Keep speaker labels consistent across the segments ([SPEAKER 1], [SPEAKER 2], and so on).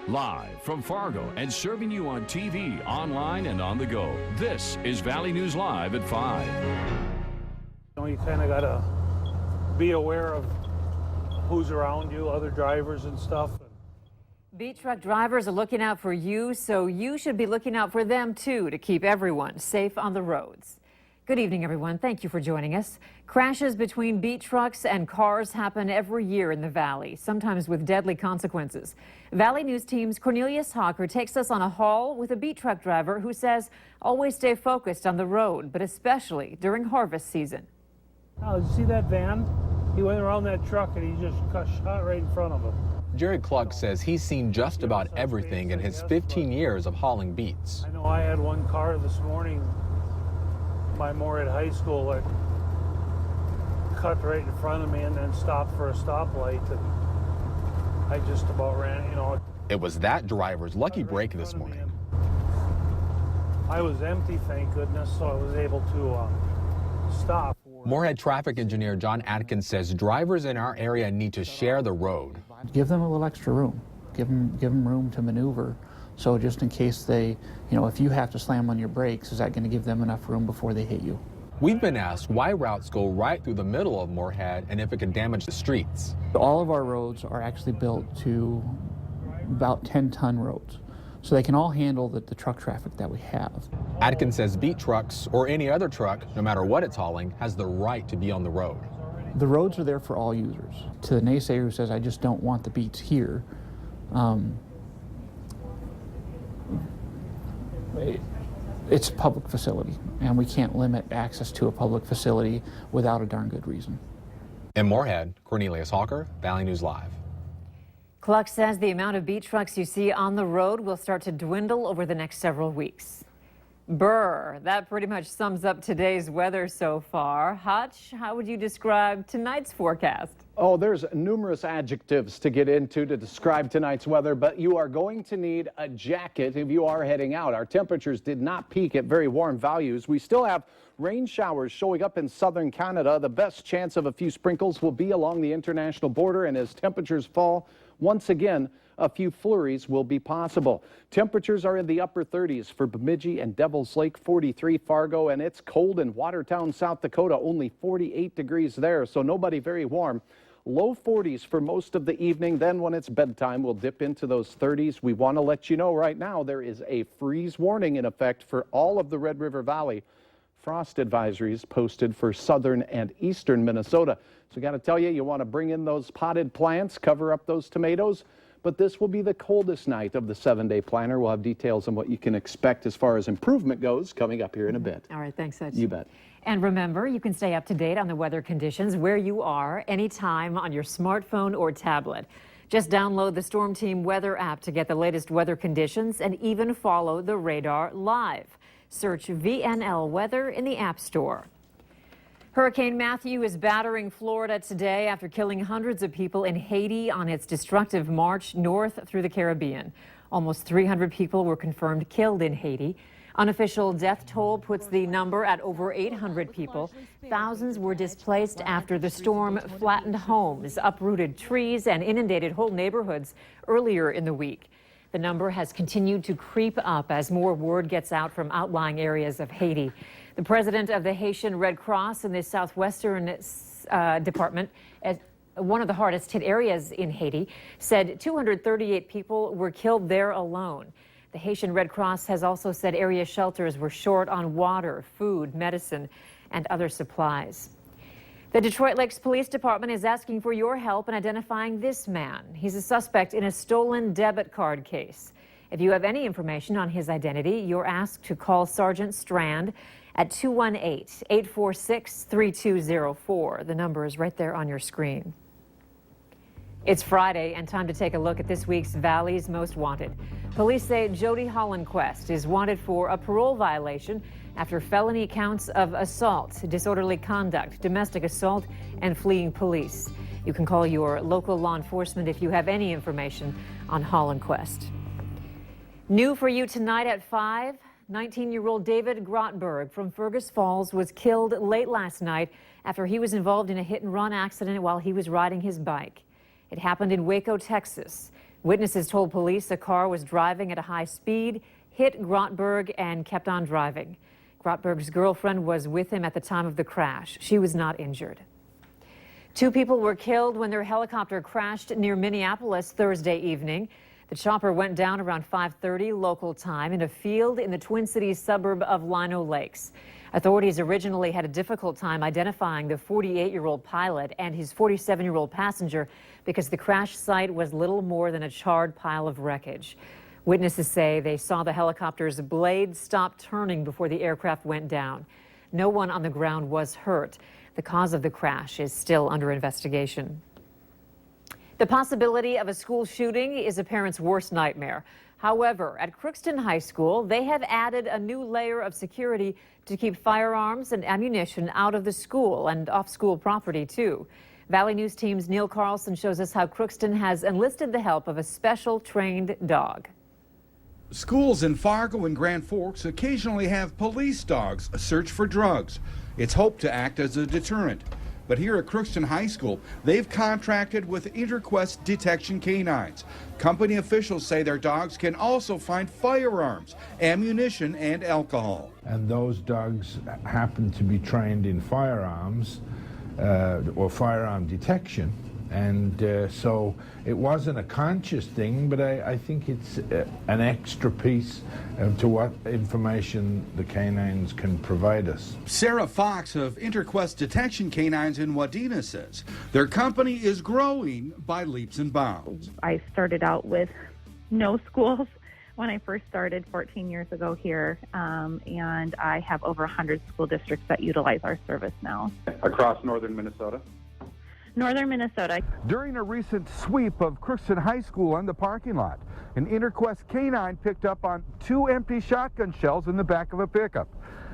[SPEAKER 1] Live from Fargo and serving you on TV, online, and on the go. This is Valley News Live at 5.
[SPEAKER 2] You kind of got to be aware of who's around you, other drivers and stuff.
[SPEAKER 3] Beat truck drivers are looking out for you, so you should be looking out for them too to keep everyone safe on the roads. Good evening, everyone. Thank you for joining us. Crashes between beet trucks and cars happen every year in the Valley, sometimes with deadly consequences. Valley News Team's Cornelius Hawker takes us on a haul with a beet truck driver who says always stay focused on the road, but especially during harvest season.
[SPEAKER 2] Oh, did you see that van? He went around that truck and he just got shot right in front of him.
[SPEAKER 4] Jared Cluck says he's seen just about everything in his 15 years of hauling beets.
[SPEAKER 2] I know I had one car this morning by Moorhead High School that cut right in front of me and then stopped for a stoplight, and I just about ran,
[SPEAKER 4] It was that driver's lucky break this morning.
[SPEAKER 2] I was empty, thank goodness, so I was able to stop.
[SPEAKER 4] Moorhead traffic engineer John Atkins says drivers in our area need to share the road.
[SPEAKER 5] Give them a little extra room. Give them room to maneuver. So just in case they, if you have to slam on your brakes, is that going to give them enough room before they hit you?
[SPEAKER 4] We've been asked why routes go right through the middle of Moorhead and if it can damage the streets.
[SPEAKER 5] All of our roads are actually built to about 10-ton roads, so they can all handle the truck traffic that we have.
[SPEAKER 4] Atkins says beet trucks or any other truck, no matter what it's hauling, has the right to be on the road.
[SPEAKER 5] The roads are there for all users. To the naysayer who says, I just don't want the beets here, it's a public facility, and we can't limit access to a public facility without a darn good reason.
[SPEAKER 4] In Moorhead, Cornelius Hawker, Valley News Live.
[SPEAKER 3] Cluck says the amount of beet trucks you see on the road will start to dwindle over the next several weeks. Brr, that pretty much sums up today's weather so far. Hutch, how would you describe tonight's forecast?
[SPEAKER 6] Oh, there's numerous adjectives to get into to describe tonight's weather, but you are going to need a jacket if you are heading out. Our temperatures did not peak at very warm values. We still have rain showers showing up in southern Canada. The best chance of a few sprinkles will be along the international border, and as temperatures fall, once again, a few flurries will be possible. Temperatures are in the upper 30s for Bemidji and Devil's Lake, 43 Fargo, and it's cold in Watertown, South Dakota, only 48 degrees there, so nobody very warm. Low 40s for most of the evening. Then when it's bedtime, we'll dip into those 30s. We want to let you know right now there is a freeze warning in effect for all of the Red River Valley. Frost advisories posted for southern and eastern Minnesota. So got to tell you, you want to bring in those potted plants, cover up those tomatoes. But this will be the coldest night of the 7-day planner. We'll have details on what you can expect as far as improvement goes coming up here in a bit.
[SPEAKER 3] All right, thanks, Hutch.
[SPEAKER 6] You bet.
[SPEAKER 3] And remember, you can stay up to date on the weather conditions where you are anytime on your smartphone or tablet. Just download the Storm Team weather app to get the latest weather conditions and even follow the radar live. Search VNL Weather in the App Store. Hurricane Matthew is battering Florida today after killing hundreds of people in Haiti on its destructive march north through the Caribbean. Almost 300 people were confirmed killed in Haiti. Unofficial death toll puts the number at over 800 people. Thousands were displaced after the storm flattened homes, uprooted trees, and inundated whole neighborhoods earlier in the week. The number has continued to creep up as more word gets out from outlying areas of Haiti. The president of the Haitian Red Cross in the southwestern department, one of the hardest hit areas in Haiti, said 238 people were killed there alone. The Haitian Red Cross has also said area shelters were short on water, food, medicine, and other supplies. The Detroit Lakes Police Department is asking for your help in identifying this man. He's a suspect in a stolen debit card case. If you have any information on his identity, you're asked to call Sergeant Strand at 218-846-3204. The number is right there on your screen. It's Friday and time to take a look at this week's Valley's Most Wanted. Police say Jody Hollenquest is wanted for a parole violation after felony counts of assault, disorderly conduct, domestic assault, and fleeing police. You can call your local law enforcement if you have any information on Hollenquest. New for you tonight at 5, 19-year-old David Grotberg from Fergus Falls was killed late last night after he was involved in a hit-and-run accident while he was riding his bike. It happened in Waco, Texas. Witnesses told police a car was driving at a high speed, hit Grotberg, and kept on driving. Grotberg's girlfriend was with him at the time of the crash. She was not injured. 2 people were killed when their helicopter crashed near Minneapolis Thursday evening. The chopper went down around 5:30 local time in a field in the Twin Cities suburb of Lino Lakes. Authorities originally had a difficult time identifying the 48-year-old pilot and his 47-year-old passenger because the crash site was little more than a charred pile of wreckage. Witnesses say they saw the helicopter's blade stop turning before the aircraft went down. No one on the ground was hurt. The cause of the crash is still under investigation. The possibility of a school shooting is a parent's worst nightmare. However, at Crookston High School, they have added a new layer of security to keep firearms and ammunition out of the school and off school property, too. Valley News Team's Neil Carlson shows us how Crookston has enlisted the help of a special trained dog.
[SPEAKER 7] Schools in Fargo and Grand Forks occasionally have police dogs search for drugs. It's hoped to act as a deterrent. But here at Crookston High School, they've contracted with Interquest Detection Canines. Company officials say their dogs can also find firearms, ammunition, and alcohol.
[SPEAKER 8] And those dogs happen to be trained in firearms or firearm detection. And so it wasn't a conscious thing, but I think it's an extra piece to what information the canines can provide us.
[SPEAKER 7] Sarah Fox of Interquest Detection Canines in Wadena says their company is growing by leaps and bounds.
[SPEAKER 9] I started out with no schools when I first started 14 years ago here, and I have over 100 school districts that utilize our service now.
[SPEAKER 10] Across northern Minnesota?
[SPEAKER 9] Northern Minnesota.
[SPEAKER 7] During a recent sweep of Crookston High School in the parking lot, an Interquest canine picked up on 2 empty shotgun shells in the back of a pickup.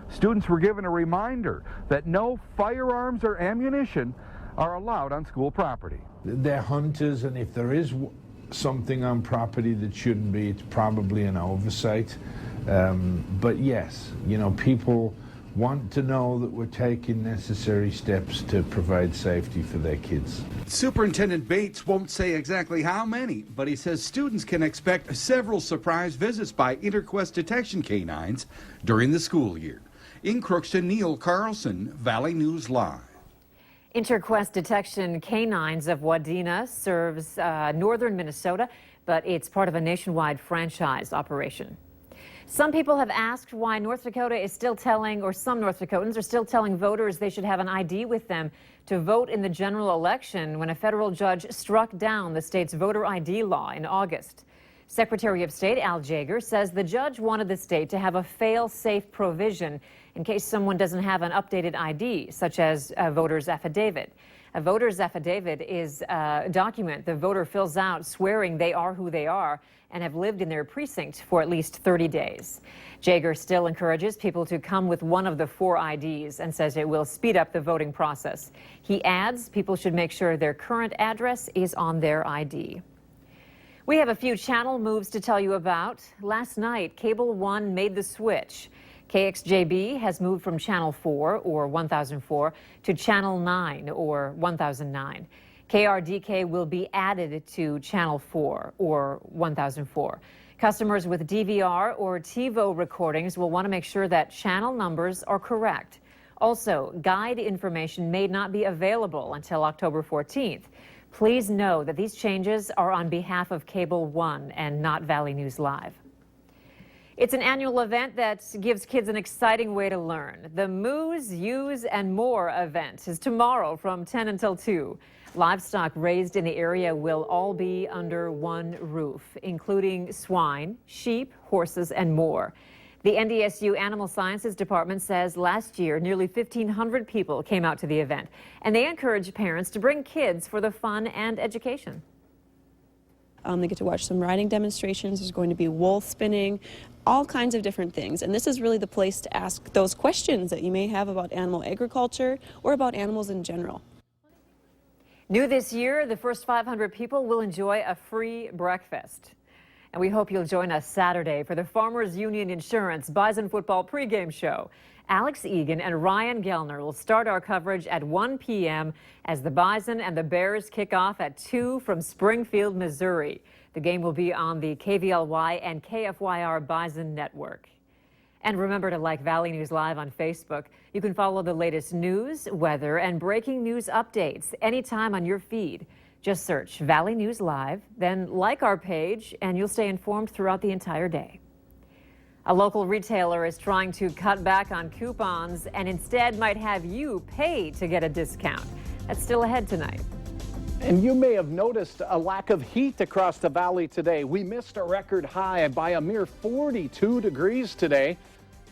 [SPEAKER 7] Students were given a reminder that no firearms or ammunition are allowed on school property.
[SPEAKER 8] They're hunters, and if there is something on property that shouldn't be, it's probably an oversight. But yes, you know, people want to know that we're taking necessary steps to provide safety for their kids.
[SPEAKER 7] Superintendent Bates won't say exactly how many, but he says students can expect several surprise visits by Interquest Detection Canines during the school year. In Crookston, Neil Carlson, Valley News Live.
[SPEAKER 3] Interquest Detection Canines of Wadena serves northern Minnesota, but it's part of a nationwide franchise operation. Some people have asked why North Dakota is still telling, or some North Dakotans are still telling voters they should have an ID with them to vote in the general election when a federal judge struck down the state's voter ID law in August. Secretary of State Al Jaeger says the judge wanted the state to have a fail-safe provision in case someone doesn't have an updated ID, such as a voter's affidavit. A voter's affidavit is a document the voter fills out swearing they are who they are and have lived in their precinct for at least 30 days. Jaeger still encourages people to come with one of the 4 IDs and says it will speed up the voting process. He adds people should make sure their current address is on their ID. We have a few channel moves to tell you about. Last night, Cable One made the switch. KXJB has moved from Channel 4, or 1004, to Channel 9, or 1009. KRDK will be added to Channel 4, or 1004. Customers with DVR or TiVo recordings will want to make sure that channel numbers are correct. Also, guide information may not be available until October 14th. Please know that these changes are on behalf of Cable One and not Valley News Live. It's an annual event that gives kids an exciting way to learn. The Moos, Use, and More event is tomorrow from 10 until 2. Livestock raised in the area will all be under one roof, including swine, sheep, horses, and more. The NDSU Animal Sciences Department says last year nearly 1,500 people came out to the event, and they encourage parents to bring kids for the fun and education.
[SPEAKER 11] They get to watch some riding demonstrations. There's going to be wool spinning, all kinds of different things. And this is really the place to ask those questions that you may have about animal agriculture or about animals in general.
[SPEAKER 3] New this year, the first 500 people will enjoy a free breakfast. And we hope you'll join us Saturday for the Farmers Union Insurance Bison Football pregame show. Alex Egan and Ryan Gellner will start our coverage at 1 p.m. as the Bison and the Bears kick off at 2 from Springfield, Missouri. The game will be on the KVLY and KFYR Bison network. And remember to like Valley News Live on Facebook. You can follow the latest news, weather, and breaking news updates anytime on your feed. Just search Valley News Live, then like our page, and you'll stay informed throughout the entire day. A local retailer is trying to cut back on coupons and instead might have you pay to get a discount. That's still ahead tonight.
[SPEAKER 6] And you may have noticed a lack of heat across the valley today. We missed a record high by a mere 42 degrees today.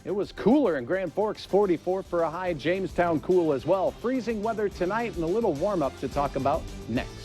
[SPEAKER 6] It was cooler in Grand Forks, 44 for a high. Jamestown cool as well. Freezing weather tonight and a little warm up to talk about next.